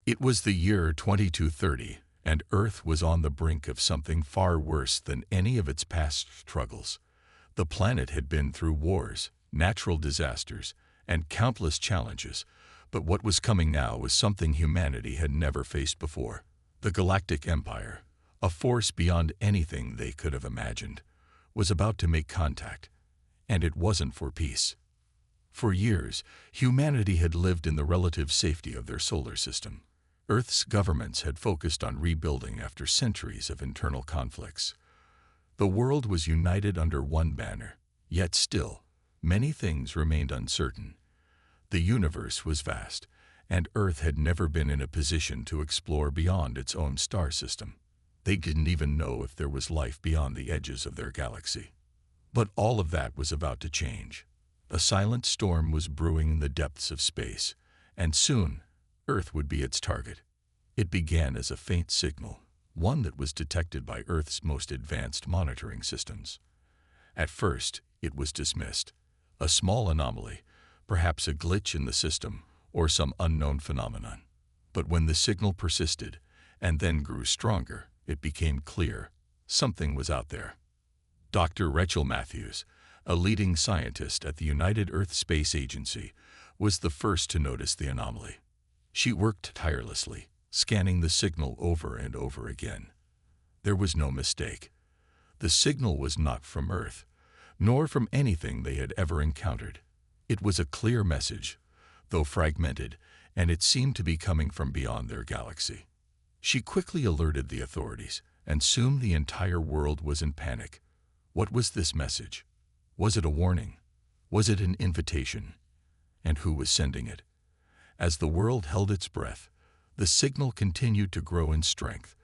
It was the year 2230, and Earth was on the brink of something far worse than any of its past struggles. The planet had been through wars, natural disasters, and countless challenges, but what was coming now was something humanity had never faced before. The Galactic Empire, a force beyond anything they could have imagined, was about to make contact, and it wasn't for peace. For years, humanity had lived in the relative safety of their solar system. Earth's governments had focused on rebuilding after centuries of internal conflicts. The world was united under one banner, yet still, many things remained uncertain. The universe was vast, and Earth had never been in a position to explore beyond its own star system. They didn't even know if there was life beyond the edges of their galaxy. But all of that was about to change. A silent storm was brewing in the depths of space, and soon, Earth would be its target. It began as a faint signal, one that was detected by Earth's most advanced monitoring systems. At first, it was dismissed. A small anomaly, perhaps a glitch in the system, or some unknown phenomenon. But when the signal persisted, and then grew stronger, it became clear something was out there. Dr. Rachel Matthews, a leading scientist at the United Earth Space Agency, was the first to notice the anomaly. She worked tirelessly, scanning the signal over and over again. There was no mistake. The signal was not from Earth, nor from anything they had ever encountered. It was a clear message, though fragmented, and it seemed to be coming from beyond their galaxy. She quickly alerted the authorities, and soon the entire world was in panic. What was this message? Was it a warning? Was it an invitation? And who was sending it? As the world held its breath, the signal continued to grow in strength,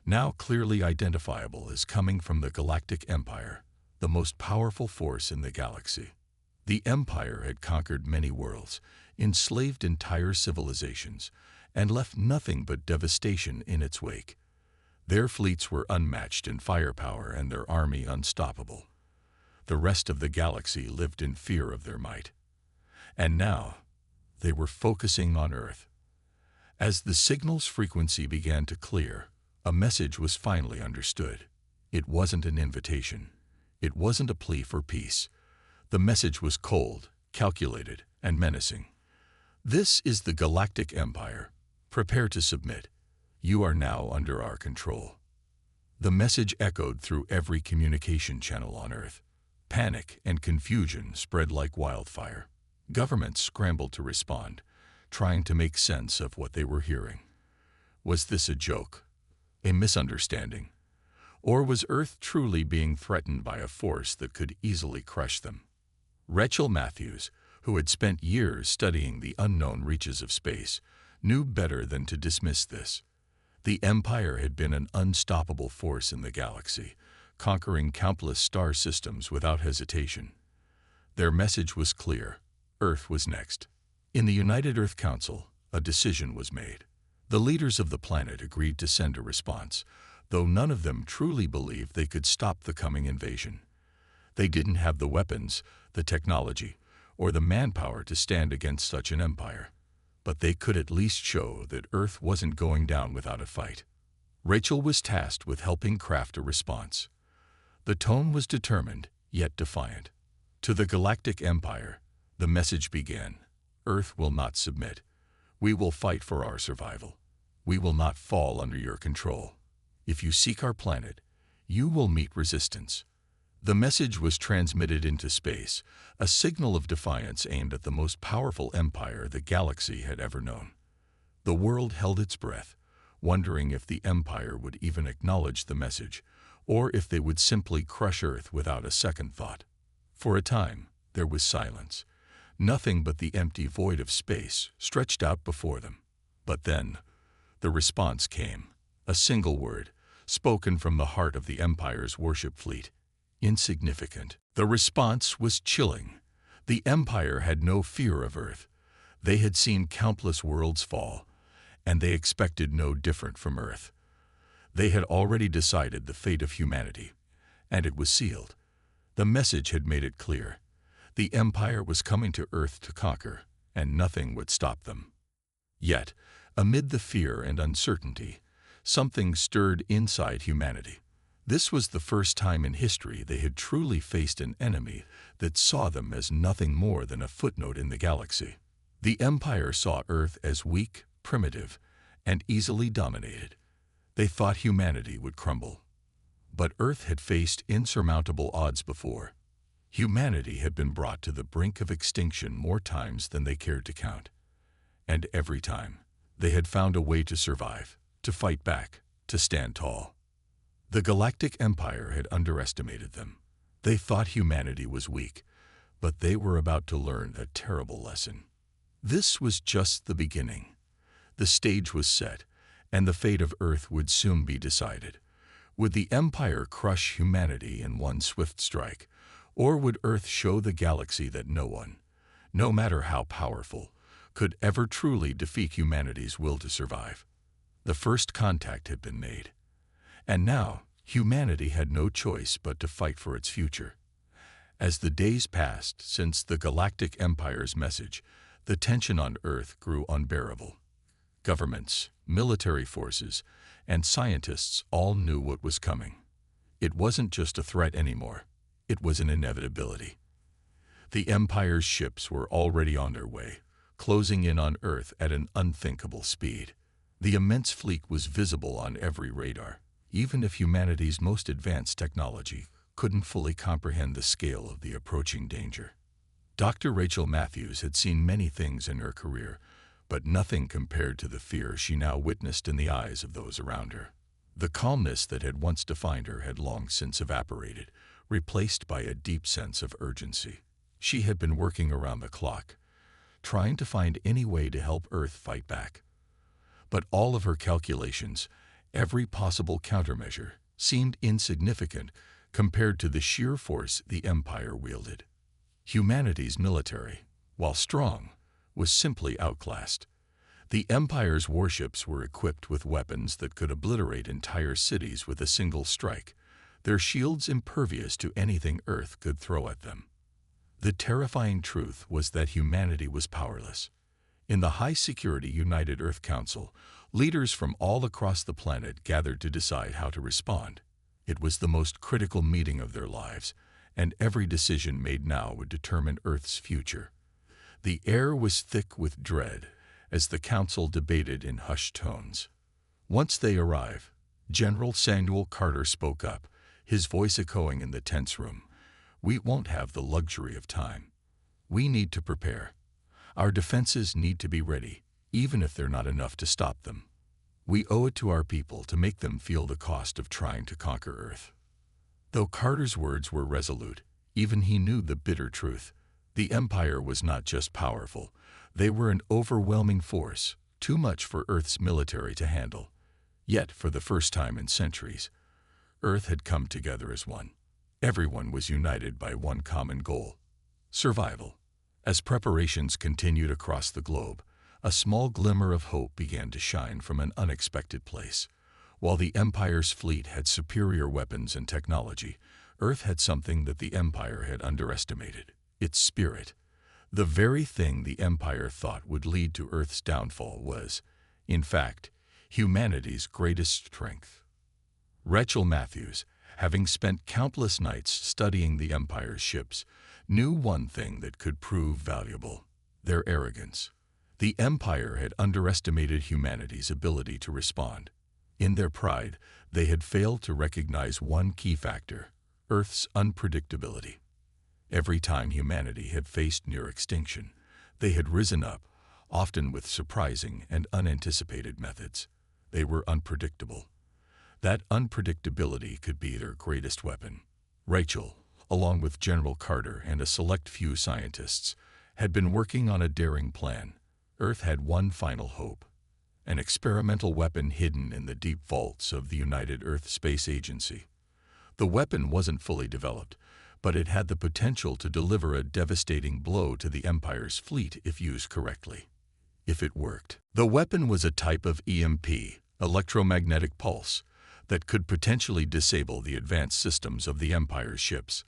now clearly identifiable as coming from the Galactic Empire, the most powerful force in the galaxy. The Empire had conquered many worlds, enslaved entire civilizations, and left nothing but devastation in its wake. Their fleets were unmatched in firepower and their army unstoppable. The rest of the galaxy lived in fear of their might. And now, they were focusing on Earth. As the signal's frequency began to clear, a message was finally understood. It wasn't an invitation. It wasn't a plea for peace. The message was cold, calculated, and menacing. This is the Galactic Empire. Prepare to submit. You are now under our control. The message echoed through every communication channel on Earth. Panic and confusion spread like wildfire. Governments scrambled to respond, trying to make sense of what they were hearing. Was this a joke? A misunderstanding? Or was Earth truly being threatened by a force that could easily crush them? Rachel Matthews, who had spent years studying the unknown reaches of space, knew better than to dismiss this. The Empire had been an unstoppable force in the galaxy, conquering countless star systems without hesitation. Their message was clear. Earth was next. In the United Earth Council, a decision was made. The leaders of the planet agreed to send a response, though none of them truly believed they could stop the coming invasion. They didn't have the weapons, the technology, or the manpower to stand against such an empire. But they could at least show that Earth wasn't going down without a fight. Rachel was tasked with helping craft a response. The tone was determined, yet defiant. To the Galactic Empire, the message began: Earth will not submit. We will fight for our survival. We will not fall under your control. If you seek our planet, you will meet resistance. The message was transmitted into space, a signal of defiance aimed at the most powerful empire the galaxy had ever known. The world held its breath, wondering if the empire would even acknowledge the message, or if they would simply crush Earth without a second thought. For a time, there was silence. Nothing but the empty void of space stretched out before them. But then, the response came. A single word, spoken from the heart of the Empire's warship fleet. Insignificant. The response was chilling. The Empire had no fear of Earth. They had seen countless worlds fall, and they expected no different from Earth. They had already decided the fate of humanity, and it was sealed. The message had made it clear. The Empire was coming to Earth to conquer, and nothing would stop them. Yet, Amid the fear and uncertainty, something stirred inside humanity. This was the first time in history they had truly faced an enemy that saw them as nothing more than a footnote in the galaxy. The Empire saw Earth as weak, primitive, and easily dominated. They thought humanity would crumble. But Earth had faced insurmountable odds before. Humanity had been brought to the brink of extinction more times than they cared to count. And every time, they had found a way to survive, to fight back, to stand tall. The Galactic Empire had underestimated them. They thought humanity was weak, but they were about to learn a terrible lesson. This was just the beginning. The stage was set, and the fate of Earth would soon be decided. Would the Empire crush humanity in one swift strike, or would Earth show the galaxy that no one, no matter how powerful, could ever truly defeat humanity's will to survive? The first contact had been made. And now, humanity had no choice but to fight for its future. As the days passed since the Galactic Empire's message, the tension on Earth grew unbearable. Governments, military forces, and scientists all knew what was coming. It wasn't just a threat anymore. It was an inevitability. The Empire's ships were already on their way, closing in on Earth at an unthinkable speed. The immense fleet was visible on every radar, even if humanity's most advanced technology couldn't fully comprehend the scale of the approaching danger. Dr. Rachel Matthews had seen many things in her career, but nothing compared to the fear she now witnessed in the eyes of those around her. The calmness that had once defined her had long since evaporated, replaced by a deep sense of urgency. She had been working around the clock, trying to find any way to help Earth fight back. But all of her calculations, every possible countermeasure, seemed insignificant compared to the sheer force the Empire wielded. Humanity's military, while strong, was simply outclassed. The Empire's warships were equipped with weapons that could obliterate entire cities with a single strike, their shields impervious to anything Earth could throw at them. The terrifying truth was that humanity was powerless. In the high-security United Earth Council, leaders from all across the planet gathered to decide how to respond. It was the most critical meeting of their lives, and every decision made now would determine Earth's future. The air was thick with dread as the council debated in hushed tones. Once they arrived, General Samuel Carter spoke up, his voice echoing in the tense room. "We won't have the luxury of time. We need to prepare. Our defenses need to be ready, even if they're not enough to stop them. We owe it to our people to make them feel the cost of trying to conquer Earth." Though Carter's words were resolute, even he knew the bitter truth. The Empire was not just powerful. They were an overwhelming force, too much for Earth's military to handle. Yet, for the first time in centuries, Earth had come together as one. Everyone was united by one common goal: survival. As preparations continued across the globe, a small glimmer of hope began to shine from an unexpected place. While the Empire's fleet had superior weapons and technology, Earth had something that the Empire had underestimated: its spirit. The very thing the Empire thought would lead to Earth's downfall was, in fact, humanity's greatest strength. Rachel Matthews, having spent countless nights studying the Empire's ships, knew one thing that could prove valuable: their arrogance. The Empire had underestimated humanity's ability to respond. In their pride, they had failed to recognize one key factor: Earth's unpredictability. Every time humanity had faced near extinction, they had risen up, often with surprising and unanticipated methods. They were unpredictable. That unpredictability could be their greatest weapon. Rachel, along with General Carter and a select few scientists, had been working on a daring plan. Earth had one final hope: an experimental weapon hidden in the deep vaults of the United Earth Space Agency. The weapon wasn't fully developed, but it had the potential to deliver a devastating blow to the Empire's fleet if used correctly. If it worked, the weapon was a type of EMP, electromagnetic pulse, that could potentially disable the advanced systems of the Empire's ships.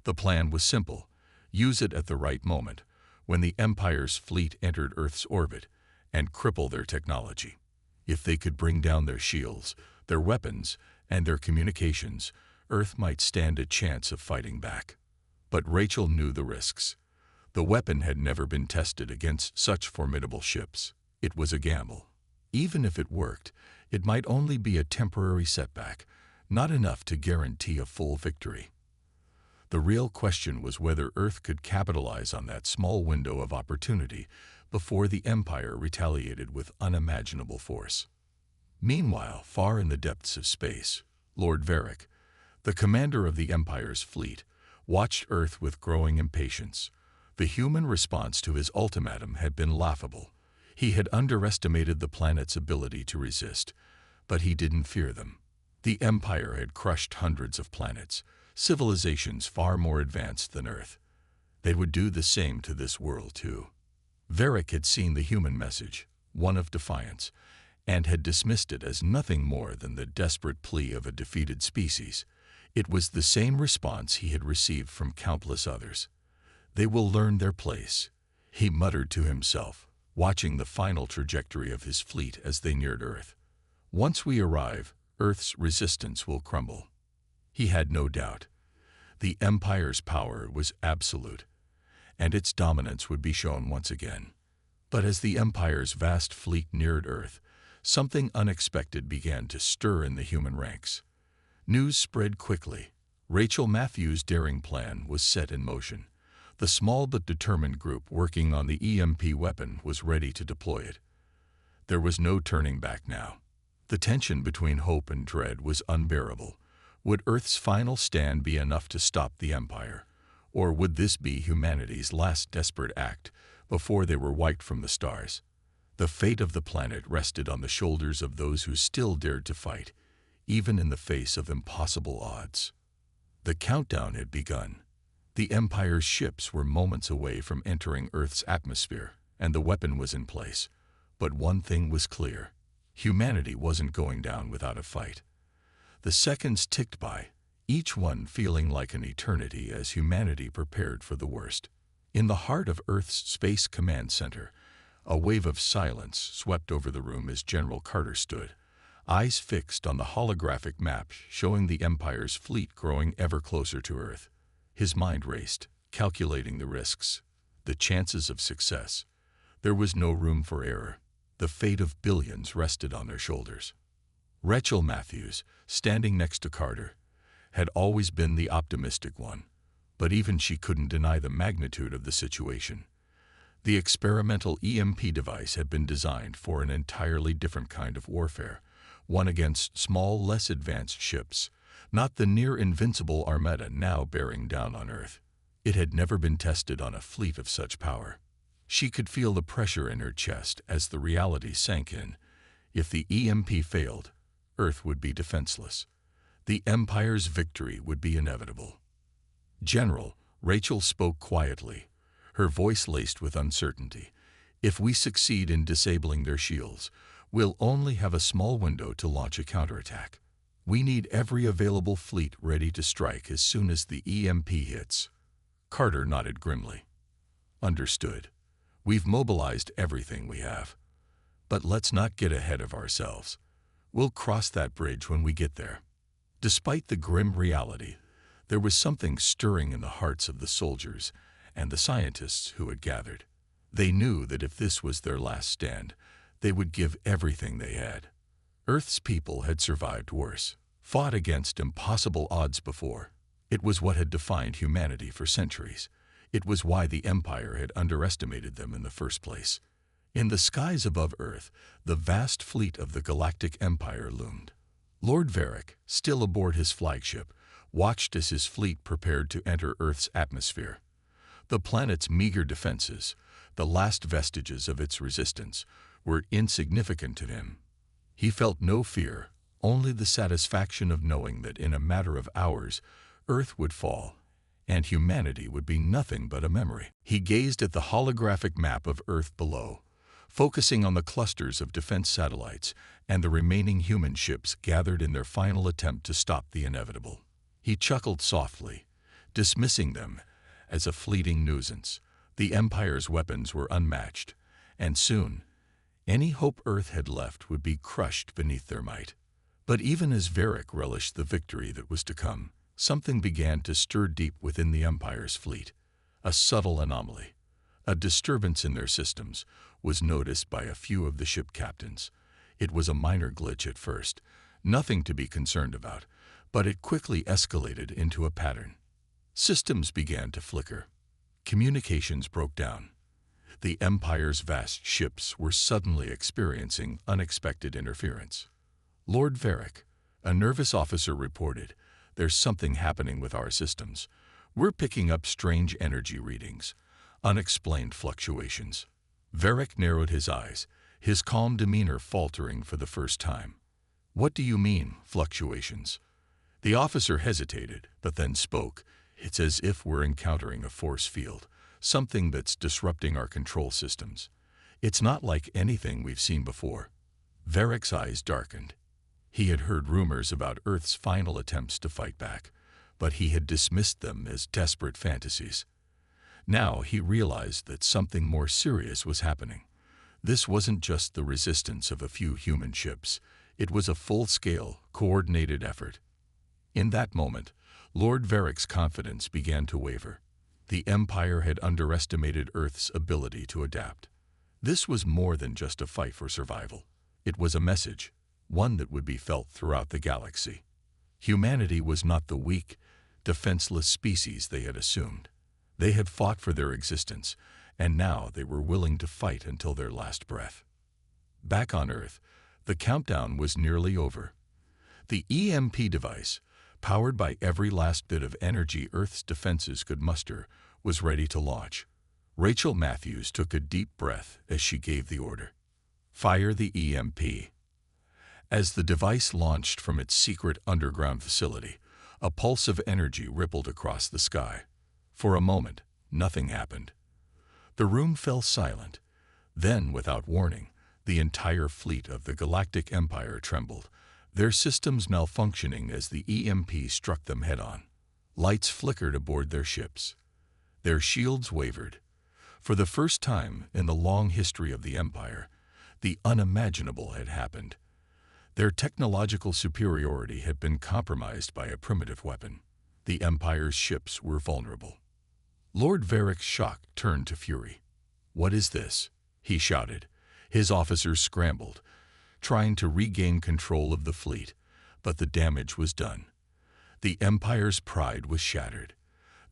The plan was simple: use it at the right moment, when the Empire's fleet entered Earth's orbit, and cripple their technology. If they could bring down their shields, their weapons, and their communications, Earth might stand a chance of fighting back. But Rachel knew the risks. The weapon had never been tested against such formidable ships. It was a gamble. Even if it worked, it might only be a temporary setback, not enough to guarantee a full victory. The real question was whether Earth could capitalize on that small window of opportunity before the Empire retaliated with unimaginable force. Meanwhile, far in the depths of space, Lord Varric, the commander of the Empire's fleet, watched Earth with growing impatience. The human response to his ultimatum had been laughable. He had underestimated the planet's ability to resist, but he didn't fear them. The Empire had crushed hundreds of planets, civilizations far more advanced than Earth. They would do the same to this world too. Varric had seen the human message, one of defiance, and had dismissed it as nothing more than the desperate plea of a defeated species. It was the same response he had received from countless others. They will learn their place, he muttered to himself, watching the final trajectory of his fleet as they neared Earth. Once we arrive, Earth's resistance will crumble. He had no doubt. The Empire's power was absolute, and its dominance would be shown once again. But as the Empire's vast fleet neared Earth, something unexpected began to stir in the human ranks. News spread quickly. Rachel Matthews' daring plan was set in motion. The small but determined group working on the EMP weapon was ready to deploy it. There was no turning back now. The tension between hope and dread was unbearable. Would Earth's final stand be enough to stop the Empire? Or would this be humanity's last desperate act before they were wiped from the stars? The fate of the planet rested on the shoulders of those who still dared to fight, even in the face of impossible odds. The countdown had begun. The Empire's ships were moments away from entering Earth's atmosphere, and the weapon was in place. But one thing was clear. Humanity wasn't going down without a fight. The seconds ticked by, each one feeling like an eternity as humanity prepared for the worst. In the heart of Earth's Space Command Center, a wave of silence swept over the room as General Carter stood, eyes fixed on the holographic map showing the Empire's fleet growing ever closer to Earth. His mind raced, calculating the risks, the chances of success. There was no room for error. The fate of billions rested on their shoulders. Rachel Matthews, standing next to Carter, had always been the optimistic one, but even she couldn't deny the magnitude of the situation. The experimental EMP device had been designed for an entirely different kind of warfare, one against small, less advanced ships, not the near-invincible armada now bearing down on Earth. It had never been tested on a fleet of such power. She could feel the pressure in her chest as the reality sank in. If the EMP failed, Earth would be defenseless. The Empire's victory would be inevitable. "General," Rachel spoke quietly, her voice laced with uncertainty. "If we succeed in disabling their shields, we'll only have a small window to launch a counterattack. We need every available fleet ready to strike as soon as the EMP hits." Carter nodded grimly. "Understood. We've mobilized everything we have. But let's not get ahead of ourselves. We'll cross that bridge when we get there." Despite the grim reality, there was something stirring in the hearts of the soldiers and the scientists who had gathered. They knew that if this was their last stand, they would give everything they had. Earth's people had survived worse, fought against impossible odds before. It was what had defined humanity for centuries. It was why the Empire had underestimated them in the first place. In the skies above Earth, the vast fleet of the Galactic Empire loomed. Lord Varric, still aboard his flagship, watched as his fleet prepared to enter Earth's atmosphere. The planet's meager defenses, the last vestiges of its resistance, were insignificant to him. He felt no fear, only the satisfaction of knowing that in a matter of hours, Earth would fall, and humanity would be nothing but a memory. He gazed at the holographic map of Earth below, focusing on the clusters of defense satellites and the remaining human ships gathered in their final attempt to stop the inevitable. He chuckled softly, dismissing them as a fleeting nuisance. The Empire's weapons were unmatched, and soon, Any hope Earth had left would be crushed beneath their might. But even as Varric relished the victory that was to come, something began to stir deep within the Empire's fleet. A subtle anomaly, a disturbance in their systems, was noticed by a few of the ship captains. It was a minor glitch at first, nothing to be concerned about, but it quickly escalated into a pattern. Systems began to flicker. Communications broke down. The Empire's vast ships were suddenly experiencing unexpected interference. Lord Varric, a nervous officer, reported, "There's something happening with our systems. We're picking up strange energy readings, unexplained fluctuations." Varric narrowed his eyes, his calm demeanor faltering for the first time. "What do you mean, fluctuations?" The officer hesitated, but then spoke. "It's as if we're encountering a force field, something that's disrupting our control systems. It's not like anything we've seen before." Varric's eyes darkened. He had heard rumors about Earth's final attempts to fight back, but he had dismissed them as desperate fantasies. Now he realized that something more serious was happening. This wasn't just the resistance of a few human ships. It was a full-scale, coordinated effort. In that moment, Lord Varric's confidence began to waver. The Empire had underestimated Earth's ability to adapt. This was more than just a fight for survival. It was a message, one that would be felt throughout the galaxy. Humanity was not the weak, defenseless species they had assumed. They had fought for their existence, and now they were willing to fight until their last breath. Back on Earth, the countdown was nearly over. The EMP device, powered by every last bit of energy Earth's defenses could muster, was ready to launch. Rachel Matthews took a deep breath as she gave the order. "Fire the EMP." As the device launched from its secret underground facility, a pulse of energy rippled across the sky. For a moment, nothing happened. The room fell silent. Then, without warning, the entire fleet of the Galactic Empire trembled, their systems malfunctioning as the EMP struck them head-on. Lights flickered aboard their ships. Their shields wavered. For the first time in the long history of the Empire, the unimaginable had happened. Their technological superiority had been compromised by a primitive weapon. The Empire's ships were vulnerable. Lord Varric's shock turned to fury. "What is this?" he shouted. His officers scrambled, trying to regain control of the fleet, but the damage was done. The Empire's pride was shattered.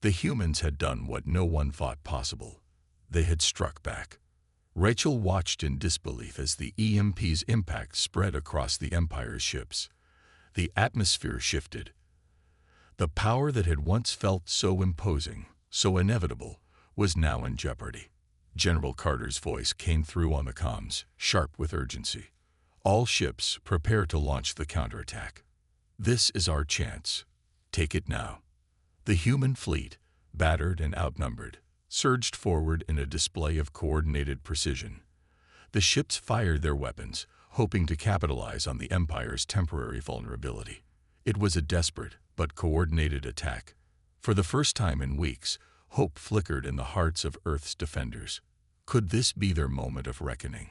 The humans had done what no one thought possible. They had struck back. Rachel watched in disbelief as the EMP's impact spread across the Empire's ships. The atmosphere shifted. The power that had once felt so imposing, so inevitable, was now in jeopardy. General Carter's voice came through on the comms, sharp with urgency. "All ships, prepare to launch the counterattack. This is our chance. Take it now." The human fleet, battered and outnumbered, surged forward in a display of coordinated precision. The ships fired their weapons, hoping to capitalize on the Empire's temporary vulnerability. It was a desperate but coordinated attack. For the first time in weeks, hope flickered in the hearts of Earth's defenders. Could this be their moment of reckoning?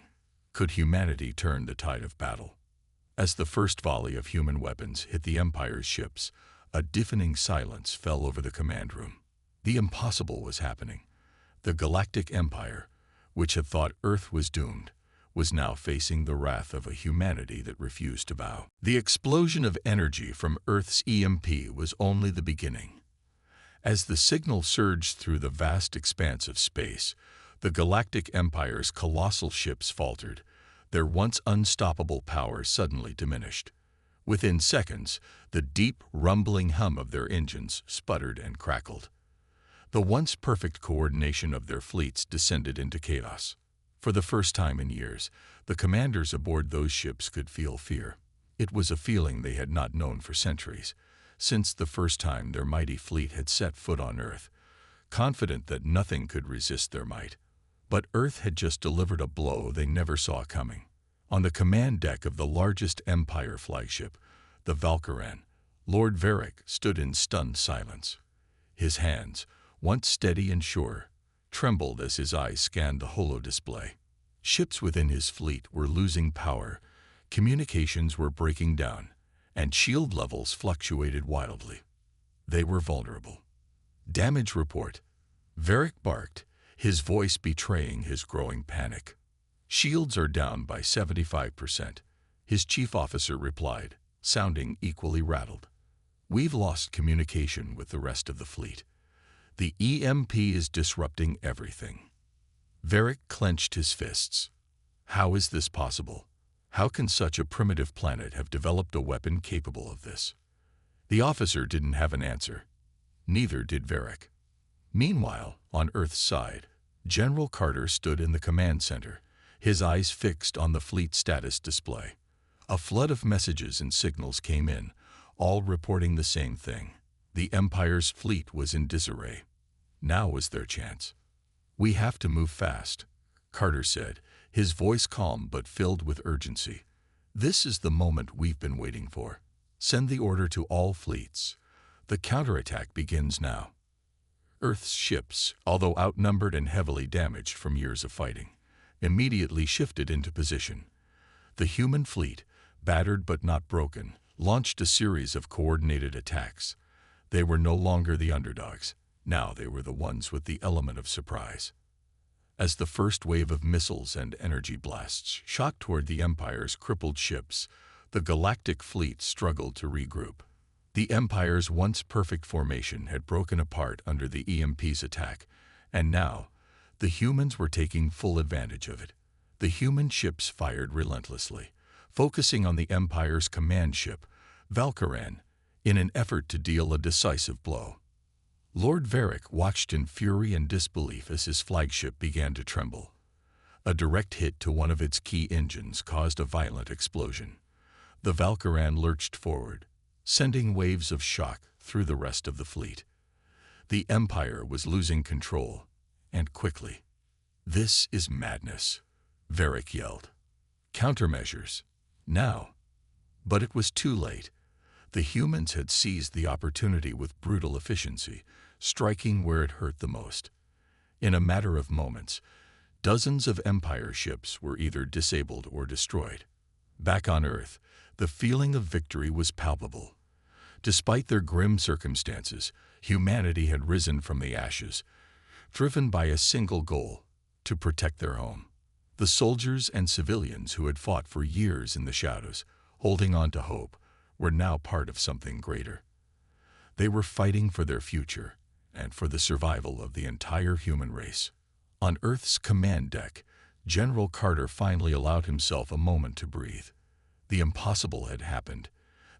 Could humanity turn the tide of battle? As the first volley of human weapons hit the Empire's ships, a deafening silence fell over the command room. The impossible was happening. The Galactic Empire, which had thought Earth was doomed, was now facing the wrath of a humanity that refused to bow. The explosion of energy from Earth's EMP was only the beginning. As the signal surged through the vast expanse of space, the Galactic Empire's colossal ships faltered, their once unstoppable power suddenly diminished. Within seconds, the deep, rumbling hum of their engines sputtered and crackled. The once perfect coordination of their fleets descended into chaos. For the first time in years, the commanders aboard those ships could feel fear. It was a feeling they had not known for centuries, since the first time their mighty fleet had set foot on Earth, confident that nothing could resist their might. But Earth had just delivered a blow they never saw coming. On the command deck of the largest Empire flagship, the Valkyran, Lord Varric stood in stunned silence. His hands, once steady and sure, trembled as his eyes scanned the holo display. Ships within his fleet were losing power, communications were breaking down, and shield levels fluctuated wildly. They were vulnerable. Damage report. Varric barked, his voice betraying his growing panic. Shields are down by 75%, his chief officer replied, sounding equally rattled. We've lost communication with the rest of the fleet. The EMP is disrupting everything. Varric clenched his fists. How is this possible? How can such a primitive planet have developed a weapon capable of this? The officer didn't have an answer. Neither did Varric. Meanwhile, on Earth's side, General Carter stood in the command center, his eyes fixed on the fleet status display. A flood of messages and signals came in, all reporting the same thing. The Empire's fleet was in disarray. Now was their chance. "We have to move fast," Carter said, his voice calm but filled with urgency. "This is the moment we've been waiting for. Send the order to all fleets. The counterattack begins now." Earth's ships, although outnumbered and heavily damaged from years of fighting, immediately shifted into position. The human fleet, battered but not broken, launched a series of coordinated attacks. They were no longer the underdogs. Now they were the ones with the element of surprise. As the first wave of missiles and energy blasts shot toward the Empire's crippled ships, the Galactic fleet struggled to regroup. The Empire's once perfect formation had broken apart under the EMP's attack, and now the humans were taking full advantage of it. The human ships fired relentlessly, focusing on the Empire's command ship, Valkyran, in an effort to deal a decisive blow. Lord Varric watched in fury and disbelief as his flagship began to tremble. A direct hit to one of its key engines caused a violent explosion. The Valkyran lurched forward, sending waves of shock through the rest of the fleet. The Empire was losing control, and quickly. "This is madness," Varric yelled. "Countermeasures. Now." But it was too late. The humans had seized the opportunity with brutal efficiency, striking where it hurt the most. In a matter of moments, dozens of Empire ships were either disabled or destroyed. Back on Earth, the feeling of victory was palpable. Despite their grim circumstances, humanity had risen from the ashes, driven by a single goal: to protect their home. The soldiers and civilians who had fought for years in the shadows, holding on to hope, were now part of something greater. They were fighting for their future and for the survival of the entire human race. On Earth's command deck, General Carter finally allowed himself a moment to breathe. The impossible had happened.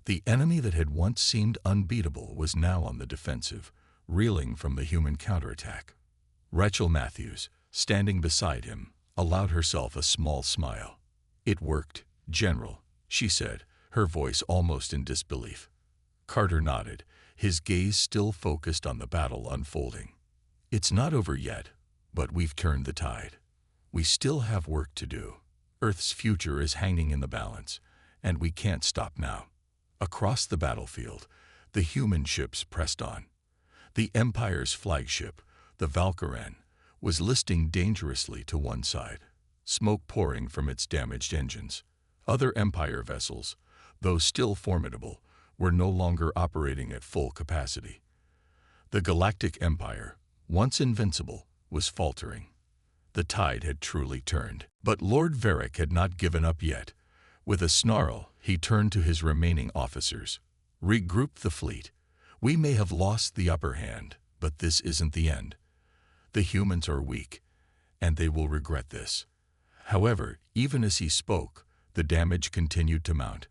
The enemy that had once seemed unbeatable was now on the defensive, reeling from the human counterattack. Rachel Matthews, standing beside him, allowed herself a small smile. "It worked, General," she said, her voice almost in disbelief. Carter nodded, his gaze still focused on the battle unfolding. "It's not over yet, but we've turned the tide. We still have work to do. Earth's future is hanging in the balance, and we can't stop now." Across the battlefield, the human ships pressed on. The Empire's flagship, the Valkyran, was listing dangerously to one side, smoke pouring from its damaged engines. Other Empire vessels, though still formidable, were no longer operating at full capacity. The Galactic Empire, once invincible, was faltering. The tide had truly turned. But Lord Varric had not given up yet. With a snarl, he turned to his remaining officers. "Regroup the fleet. We may have lost the upper hand, but this isn't the end. The humans are weak, and they will regret this." However, even as he spoke, the damage continued to mount.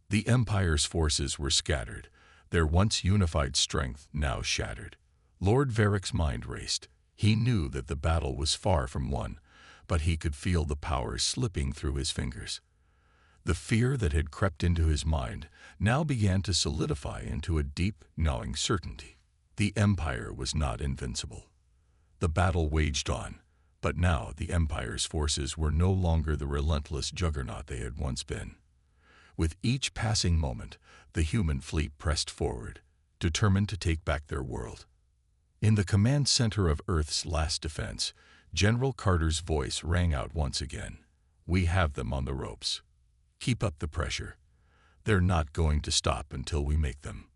The Empire's forces were scattered, their once unified strength now shattered. Lord Varric's mind raced. He knew that the battle was far from won, but he could feel the power slipping through his fingers. The fear that had crept into his mind now began to solidify into a deep, gnawing certainty. The Empire was not invincible. The battle waged on, but now the Empire's forces were no longer the relentless juggernaut they had once been. With each passing moment, the human fleet pressed forward, determined to take back their world. In the command center of Earth's last defense, General Carter's voice rang out once again. "We have them on the ropes. Keep up the pressure. They're not going to stop until we make them."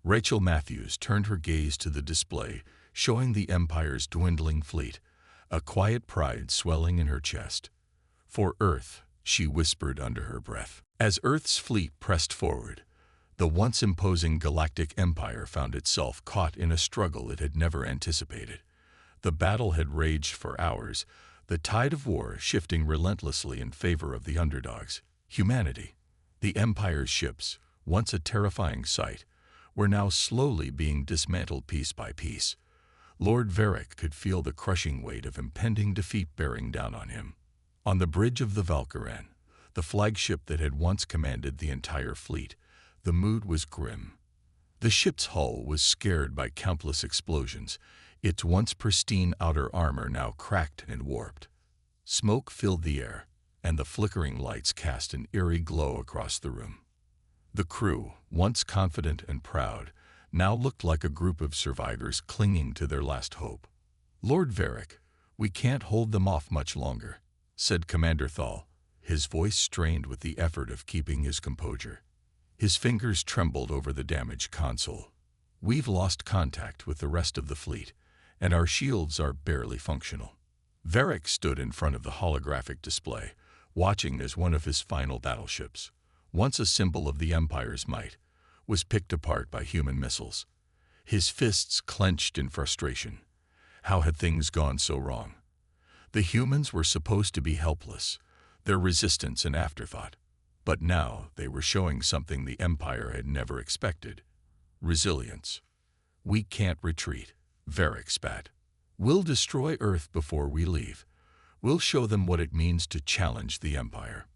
Rachel Matthews turned her gaze to the display, showing the Empire's dwindling fleet, a quiet pride swelling in her chest. "For Earth," she whispered under her breath. As Earth's fleet pressed forward, the once imposing Galactic Empire found itself caught in a struggle it had never anticipated. The battle had raged for hours, the tide of war shifting relentlessly in favor of the underdogs, humanity. The Empire's ships, once a terrifying sight, were now slowly being dismantled piece by piece. Lord Varric could feel the crushing weight of impending defeat bearing down on him. On the bridge of the Valkyran, the flagship that had once commanded the entire fleet, the mood was grim. The ship's hull was scarred by countless explosions, its once pristine outer armor now cracked and warped. Smoke filled the air, and the flickering lights cast an eerie glow across the room. The crew, once confident and proud, now looked like a group of survivors clinging to their last hope. "Lord Varric, we can't hold them off much longer," said Commander Thal, his voice strained with the effort of keeping his composure. His fingers trembled over the damaged console. "We've lost contact with the rest of the fleet, and our shields are barely functional." Varric stood in front of the holographic display, watching as one of his final battleships, once a symbol of the Empire's might, was picked apart by human missiles. His fists clenched in frustration. How had things gone so wrong? The humans were supposed to be helpless, their resistance an afterthought. But now they were showing something the Empire had never expected: resilience. "We can't retreat," Varric spat. "We'll destroy Earth before we leave. We'll show them what it means to challenge the Empire."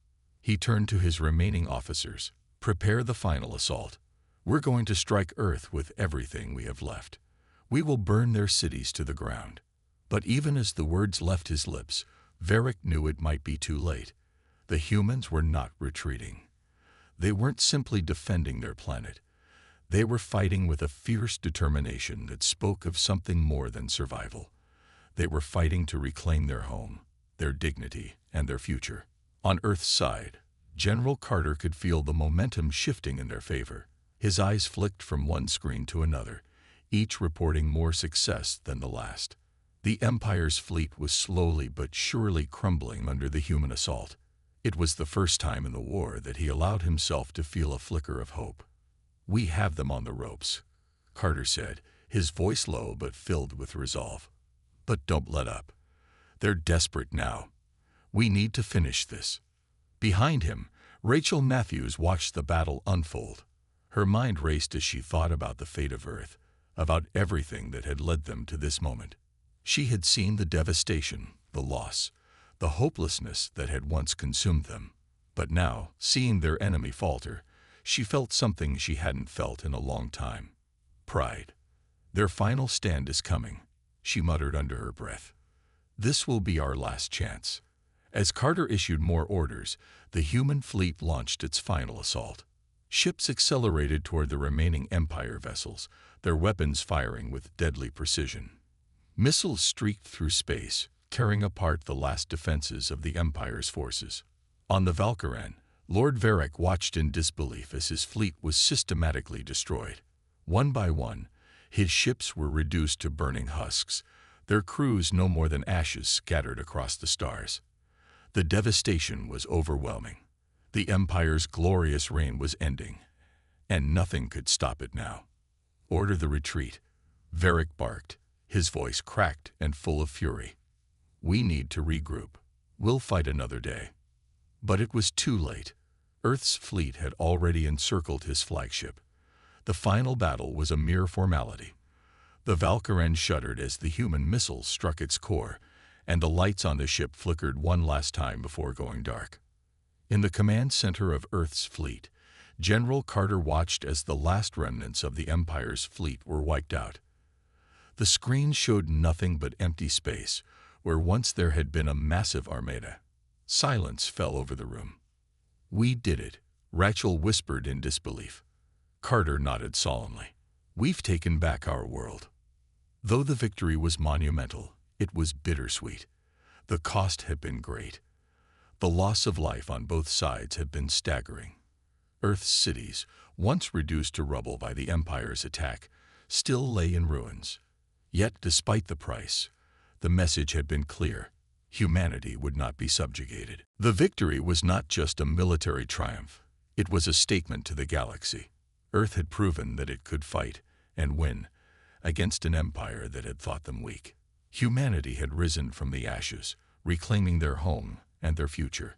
He turned to his remaining officers. "Prepare the final assault. We're going to strike Earth with everything we have left. We will burn their cities to the ground." But even as the words left his lips, Varric knew it might be too late. The humans were not retreating. They weren't simply defending their planet. They were fighting with a fierce determination that spoke of something more than survival. They were fighting to reclaim their home, their dignity, and their future. On Earth's side, General Carter could feel the momentum shifting in their favor. His eyes flicked from one screen to another, each reporting more success than the last. The Empire's fleet was slowly but surely crumbling under the human assault. It was the first time in the war that he allowed himself to feel a flicker of hope. "We have them on the ropes," Carter said, his voice low but filled with resolve. "But don't let up. They're desperate now. We need to finish this." Behind him, Rachel Matthews watched the battle unfold. Her mind raced as she thought about the fate of Earth, about everything that had led them to this moment. She had seen the devastation, the loss, the hopelessness that had once consumed them. But now, seeing their enemy falter, she felt something she hadn't felt in a long time: pride. "Their final stand is coming," she muttered under her breath. "This will be our last chance." As Carter issued more orders, the human fleet launched its final assault. Ships accelerated toward the remaining Empire vessels, their weapons firing with deadly precision. Missiles streaked through space, tearing apart the last defenses of the Empire's forces. On the Valkyran, Lord Varric watched in disbelief as his fleet was systematically destroyed. One by one, his ships were reduced to burning husks, their crews no more than ashes scattered across the stars. The devastation was overwhelming. The Empire's glorious reign was ending, and nothing could stop it now. "Order the retreat," Varric barked, his voice cracked and full of fury. "We need to regroup. We'll fight another day." But it was too late. Earth's fleet had already encircled his flagship. The final battle was a mere formality. The Valkyran shuddered as the human missiles struck its core, and the lights on the ship flickered one last time before going dark. In the command center of Earth's fleet, General Carter watched as the last remnants of the Empire's fleet were wiped out. The screen showed nothing but empty space, where once there had been a massive armada. Silence fell over the room. "We did it," Rachel whispered in disbelief. Carter nodded solemnly. "We've taken back our world." Though the victory was monumental, it was bittersweet. The cost had been great. The loss of life on both sides had been staggering. Earth's cities, once reduced to rubble by the Empire's attack, still lay in ruins. Yet, despite the price, the message had been clear: humanity would not be subjugated. The victory was not just a military triumph, it was a statement to the galaxy. Earth had proven that it could fight, and win, against an empire that had thought them weak. Humanity had risen from the ashes, reclaiming their home and their future.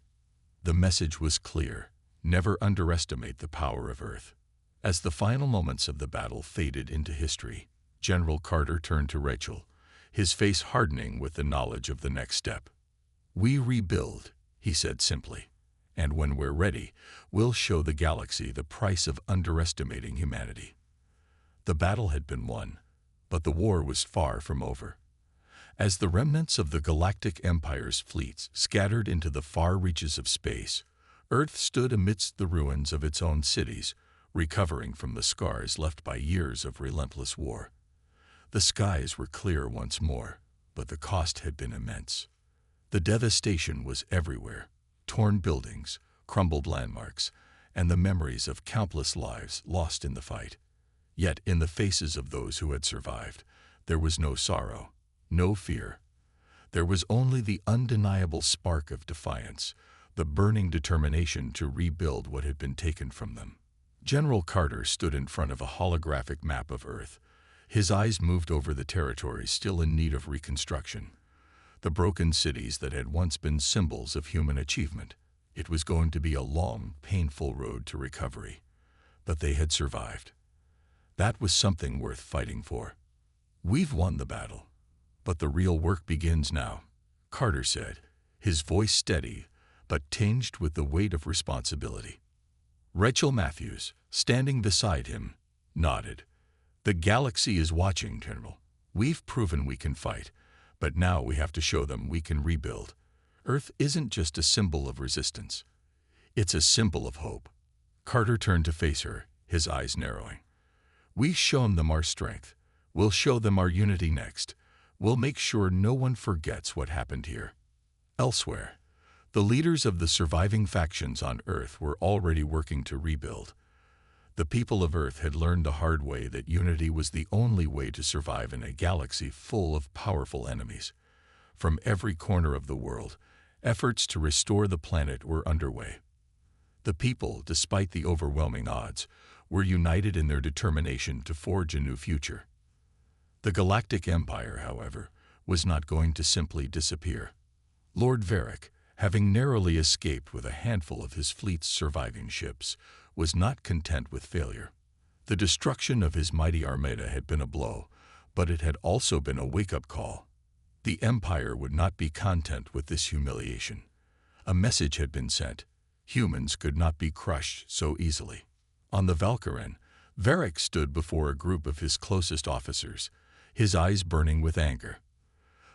The message was clear: never underestimate the power of Earth. As the final moments of the battle faded into history, General Carter turned to Rachel, his face hardening with the knowledge of the next step. "We rebuild," he said simply, "and when we're ready, we'll show the galaxy the price of underestimating humanity." The battle had been won, but the war was far from over. As the remnants of the Galactic Empire's fleets scattered into the far reaches of space, Earth stood amidst the ruins of its own cities, recovering from the scars left by years of relentless war. The skies were clear once more, but the cost had been immense. The devastation was everywhere: torn buildings, crumbled landmarks, and the memories of countless lives lost in the fight. Yet in the faces of those who had survived, there was no sorrow, no fear. There was only the undeniable spark of defiance, the burning determination to rebuild what had been taken from them. General Carter stood in front of a holographic map of Earth. His eyes moved over the territories still in need of reconstruction, the broken cities that had once been symbols of human achievement. It was going to be a long, painful road to recovery, but they had survived. That was something worth fighting for. "We've won the battle, but the real work begins now," Carter said, his voice steady but tinged with the weight of responsibility. Rachel Matthews, standing beside him, nodded. "The galaxy is watching, General. We've proven we can fight, but now we have to show them we can rebuild. Earth isn't just a symbol of resistance. It's a symbol of hope." Carter turned to face her, his eyes narrowing. "We've shown them our strength. We'll show them our unity next. We'll make sure no one forgets what happened here." Elsewhere, the leaders of the surviving factions on Earth were already working to rebuild. The people of Earth had learned the hard way that unity was the only way to survive in a galaxy full of powerful enemies. From every corner of the world, efforts to restore the planet were underway. The people, despite the overwhelming odds, were united in their determination to forge a new future. The Galactic Empire, however, was not going to simply disappear. Lord Varric, having narrowly escaped with a handful of his fleet's surviving ships, was not content with failure. The destruction of his mighty armada had been a blow, but it had also been a wake-up call. The Empire would not be content with this humiliation. A message had been sent: humans could not be crushed so easily. On the Valkyren, Varric stood before a group of his closest officers, his eyes burning with anger.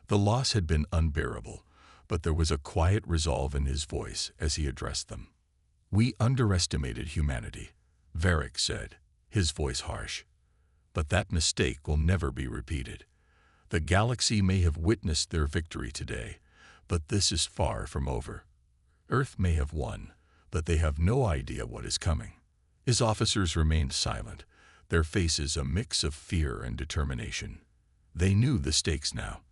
The loss had been unbearable, but there was a quiet resolve in his voice as he addressed them. "We underestimated humanity," Varric said, his voice harsh. "But that mistake will never be repeated. The galaxy may have witnessed their victory today, but this is far from over. Earth may have won, but they have no idea what is coming." His officers remained silent, their faces a mix of fear and determination. They knew the stakes now.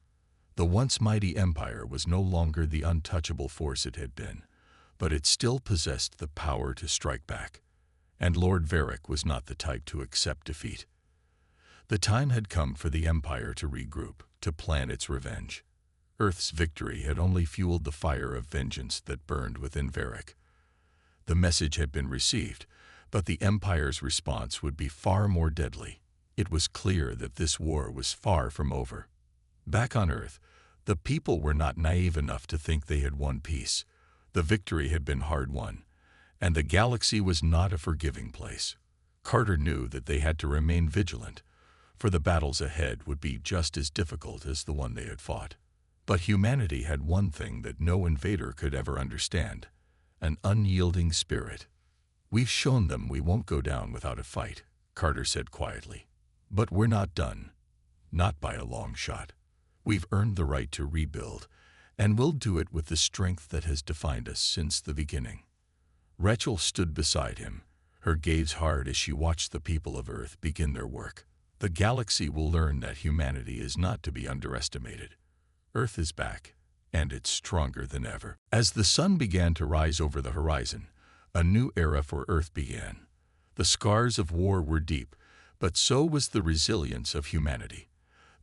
The once mighty empire was no longer the untouchable force it had been, but it still possessed the power to strike back. And Lord Varric was not the type to accept defeat. The time had come for the empire to regroup, to plan its revenge. Earth's victory had only fueled the fire of vengeance that burned within Varric. The message had been received, but the empire's response would be far more deadly. It was clear that this war was far from over. Back on Earth, the people were not naive enough to think they had won peace. The victory had been hard won, and the galaxy was not a forgiving place. Carter knew that they had to remain vigilant, for the battles ahead would be just as difficult as the one they had fought. But humanity had one thing that no invader could ever understand: an unyielding spirit. "We've shown them we won't go down without a fight," Carter said quietly. "But we're not done. Not by a long shot. We've earned the right to rebuild, And we'll do it with the strength that has defined us since the beginning. Rachel stood beside him, her gaze hard as she watched the people of Earth begin their work. The galaxy will learn that humanity is not to be underestimated. Earth is back, and it's stronger than ever. As the sun began to rise over the horizon, a new era for Earth began. The scars of war were deep, but so was the resilience of humanity.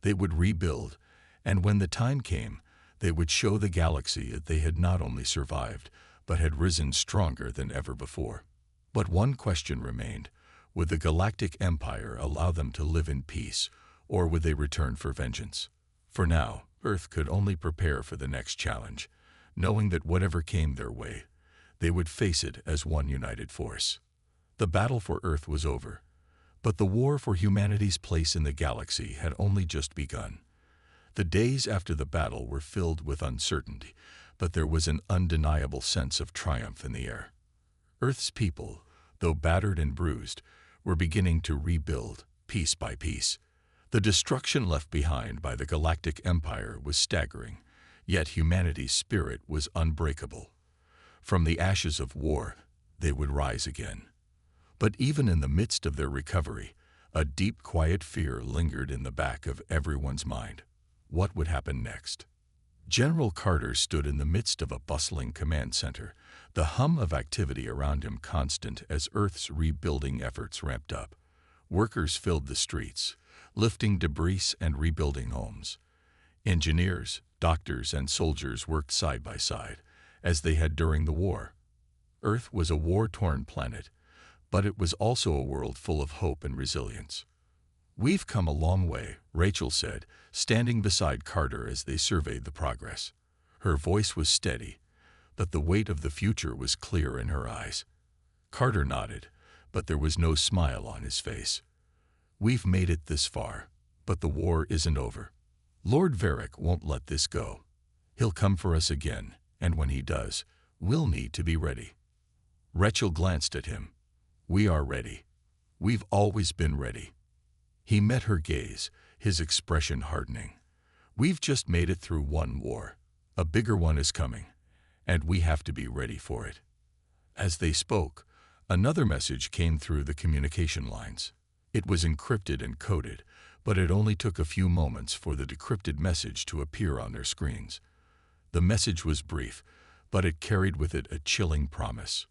They would rebuild, and when the time came, they would show the galaxy that they had not only survived, but had risen stronger than ever before. But one question remained. Would the Galactic Empire allow them to live in peace, or would they return for vengeance? For now, Earth could only prepare for the next challenge, knowing that whatever came their way, they would face it as one united force. The battle for Earth was over, but the war for humanity's place in the galaxy had only just begun. The days after the battle were filled with uncertainty, but there was an undeniable sense of triumph in the air. Earth's people, though battered and bruised, were beginning to rebuild, piece by piece. The destruction left behind by the Galactic Empire was staggering, yet humanity's spirit was unbreakable. From the ashes of war, they would rise again. But even in the midst of their recovery, a deep, quiet fear lingered in the back of everyone's mind. What would happen next? General Carter stood in the midst of a bustling command center, the hum of activity around him constant as Earth's rebuilding efforts ramped up. Workers filled the streets, lifting debris and rebuilding homes. Engineers, doctors, and soldiers worked side by side, as they had during the war. Earth was a war-torn planet, but it was also a world full of hope and resilience. "We've come a long way," Rachel said, standing beside Carter as they surveyed the progress. Her voice was steady, but the weight of the future was clear in her eyes. Carter nodded, but there was no smile on his face. "We've made it this far, but the war isn't over. Lord Varric won't let this go. He'll come for us again, and when he does, we'll need to be ready." Rachel glanced at him. "We are ready. We've always been ready." He met her gaze, his expression hardening. "We've just made it through one war. A bigger one is coming, and we have to be ready for it." As they spoke, another message came through the communication lines. It was encrypted and coded, but it only took a few moments for the decrypted message to appear on their screens. The message was brief, but it carried with it a chilling promise.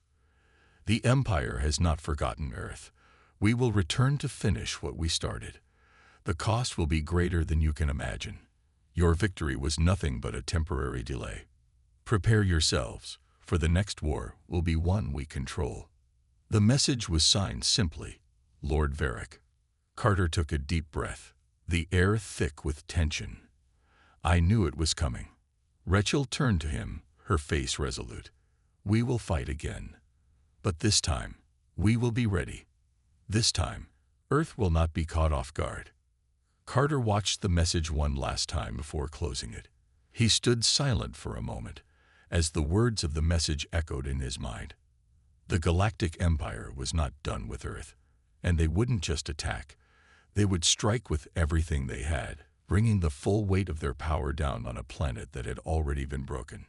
"The Empire has not forgotten Earth. We will return to finish what we started. The cost will be greater than you can imagine. Your victory was nothing but a temporary delay. Prepare yourselves, for the next war will be one we control." The message was signed simply, Lord Varric. Carter took a deep breath, the air thick with tension. "I knew it was coming." Rachel turned to him, her face resolute. "We will fight again. But this time, we will be ready. This time, Earth will not be caught off guard." Carter watched the message one last time before closing it. He stood silent for a moment, as the words of the message echoed in his mind. The Galactic Empire was not done with Earth, and they wouldn't just attack. They would strike with everything they had, bringing the full weight of their power down on a planet that had already been broken.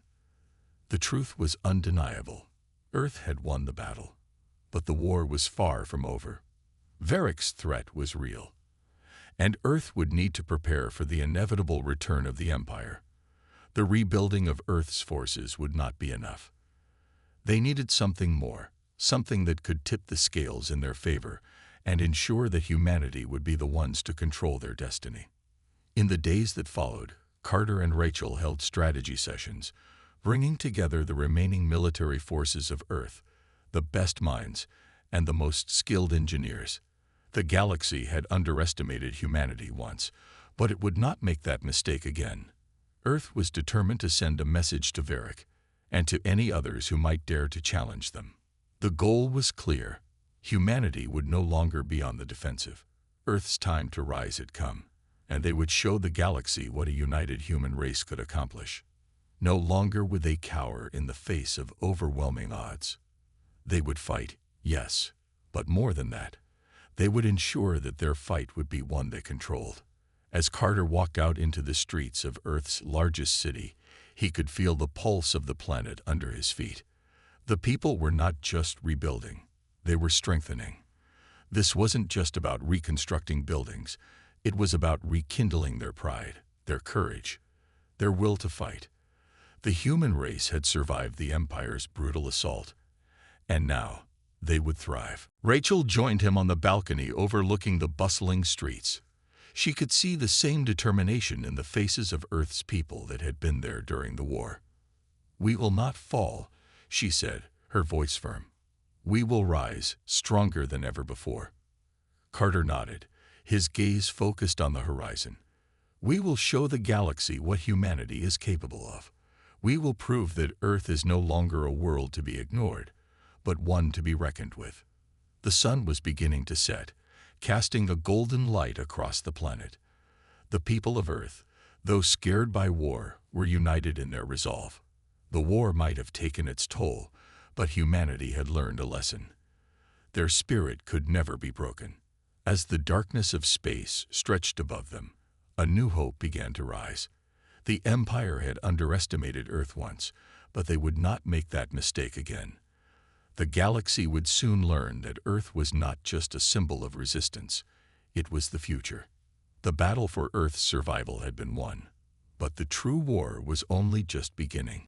The truth was undeniable. Earth had won the battle, but the war was far from over. Varric's threat was real, and Earth would need to prepare for the inevitable return of the Empire. The rebuilding of Earth's forces would not be enough. They needed something more, something that could tip the scales in their favor and ensure that humanity would be the ones to control their destiny. In the days that followed, Carter and Rachel held strategy sessions, bringing together the remaining military forces of Earth, the best minds, and the most skilled engineers. The galaxy had underestimated humanity once, but it would not make that mistake again. Earth was determined to send a message to Varric, and to any others who might dare to challenge them. The goal was clear. Humanity would no longer be on the defensive. Earth's time to rise had come, and they would show the galaxy what a united human race could accomplish. No longer would they cower in the face of overwhelming odds. They would fight, yes, but more than that. They would ensure that their fight would be one they controlled. As Carter walked out into the streets of Earth's largest city, He could feel the pulse of the planet under his feet. The people were not just rebuilding, they were strengthening. This wasn't just about reconstructing buildings, it was about rekindling their pride, their courage, their will to fight. The human race had survived the Empire's brutal assault, and now they would thrive. Rachel joined him on the balcony overlooking the bustling streets. She could see the same determination in the faces of Earth's people that had been there during the war. "We will not fall," she said, her voice firm. "We will rise, stronger than ever before." Carter nodded, his gaze focused on the horizon. "We will show the galaxy what humanity is capable of. We will prove that Earth is no longer a world to be ignored, but one to be reckoned with." The sun was beginning to set, casting a golden light across the planet. The people of Earth, though scared by war, were united in their resolve. The war might have taken its toll, but humanity had learned a lesson. Their spirit could never be broken. As the darkness of space stretched above them, a new hope began to rise. The Empire had underestimated Earth once, but they would not make that mistake again. The galaxy would soon learn that Earth was not just a symbol of resistance, it was the future. The battle for Earth's survival had been won, but the true war was only just beginning.